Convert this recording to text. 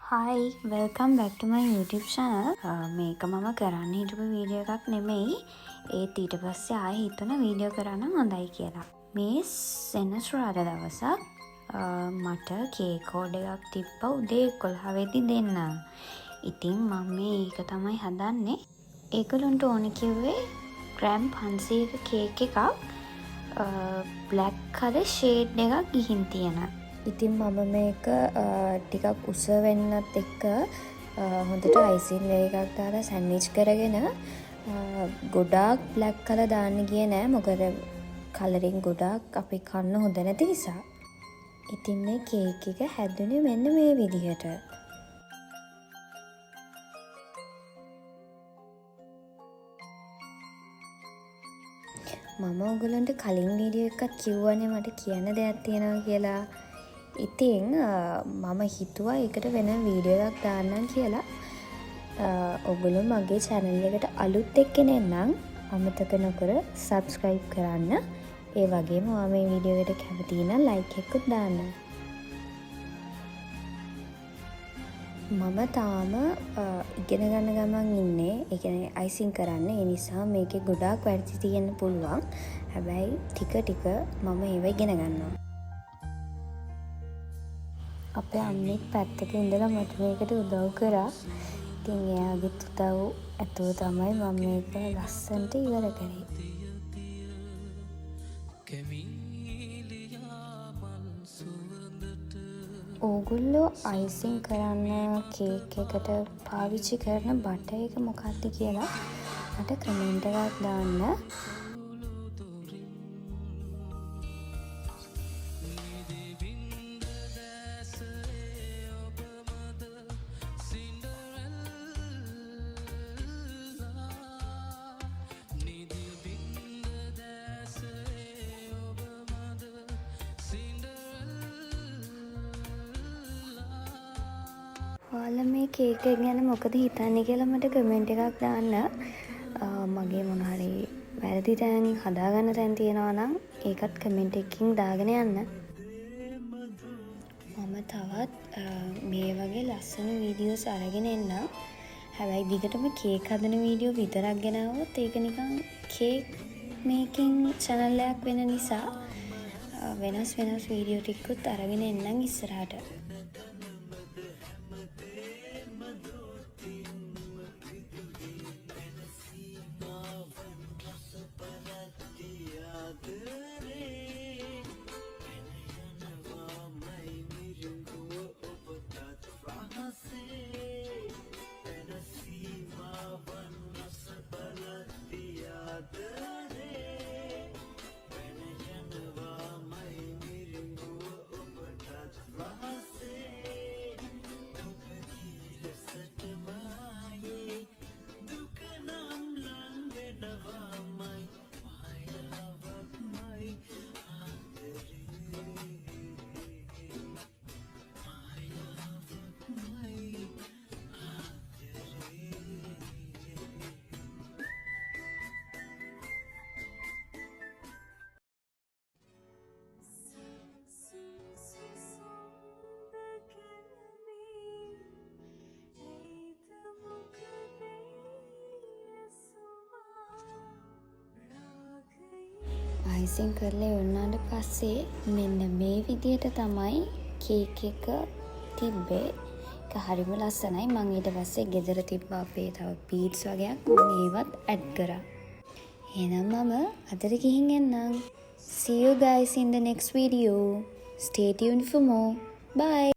Hi, welcome back to my YouTube channel. මේක මම කරන්න හිටපු වීඩියෝ එකක් නෙමෙයි. ඒත් ඊට පස්සේ ආයෙ හිතුණා වීඩියෝ කරන්න හොඳයි කියලා. මේ සෙනසුරාදා දවසක් මට කේක් ඕඩර් එකක් තිබ්බා උදේ 11 වෙදි දෙන්න. ඉතින් මම මේක තමයි හදන්නේ. ඒගොල්ලන්ට ඕනේ කිව්වේ ග්‍රෑම් 500ක කේක් එකක් බ්ලැක් කලර් ෂේඩ් එකක් ගිහින් තියෙන. ඉතින් මම මේක ටිකක් උස වෙන්නත් එක්ක හොඳට අයිසින් ලේ එකක් දාලා සැන්ඩ්විච් කරගෙන ගොඩාක් බ්ලැක් කලර් දාන්න ගියේ නෑ. මොකද කලරින් ගොඩාක් අපි කන්න හොඳ නැති නිසා. ඉතින් මේ කේක් එක හැදුනේ මෙන්න මේ විදිහට. මම ඔයගලන්ට කලින් වීඩියෝ එකක් කිව්වනේ මට කියන්න දෙයක් තියෙනවා කියලා. ඉතින් මම හිතුවා ඒකට වෙන වීඩියෝ එකක් දාන්නම් කියලා. ඔයගොල්ලෝ මගේ channel එකට අලුත් එක්කෙනෙක් නම් අමතක නොකර subscribe කරන්න. ඒ වගේම ඔයා මේ වීඩියෝ එකට කැමති නම් like එකකුත් දාන්න. මම තාම ඉගෙන ගන්න ගමන් ඉන්නේ. ඒ කියන්නේ අයිසින් කරන්න. ඒ නිසා මේකේ ගොඩාක් වැඩි තියෙන්න පුළුවන්. හැබැයි ටික ටික මම ඒව ඉගෙන ගන්නවා. අපේ අම්මෙක් පැත්තක ඉඳලා මට මේකට උදව් කරා. ඉතින් එයාගෙත් උදව් ඇතුව තමයි මම මේක ලස්සනට ඉවර කරේ. ඕගොල්ලෝ අයිසින් කරන්න කේක් එකට පාවිච්චි කරන බටර් එක මොකක්ද කියලා මට කමෙන්ට් එකක් දාන්න. ඔයාලා මේ කේක් එක ගැන මොකද හිතන්නේ කියලා මට කමෙන්ට් එකක් දාන්න. මගේ මොන හරි වැරදි තැන් හදාගන්න තැන් තියෙනවා නම් ඒකත් කමෙන්ට් එකකින් දාගෙන යන්න. මම තවත් මේ වගේ ලස්සන වීඩියෝස් අරගෙන එන්නම්. හැබැයි දිගටම කේක් හදන වීඩියෝ විතරක් ගෙනාවොත් ඒක නිකන් කේක් මේකින් channel එකක් වෙන නිසා වෙනස් වීඩියෝ ටිකකුත් අරගෙන එන්නම් ඉස්සරහට. අයිසින් කරලා ඉවරනාට පස්සේ මෙන්න මේ විදියට තමයි කේක් එක තිබ්බේ. ඒක හරිම ලස්සනයි. මම ඊට පස්සේ ගෙදර තිබ්බ අපේ තව බීඩ්ස් වගේක් මම ඒවත් ඇඩ් කරා. එහෙනම් මම අදට ගිහින් එන්නම්. See you guys in the next video. Stay tuned for more. Bye.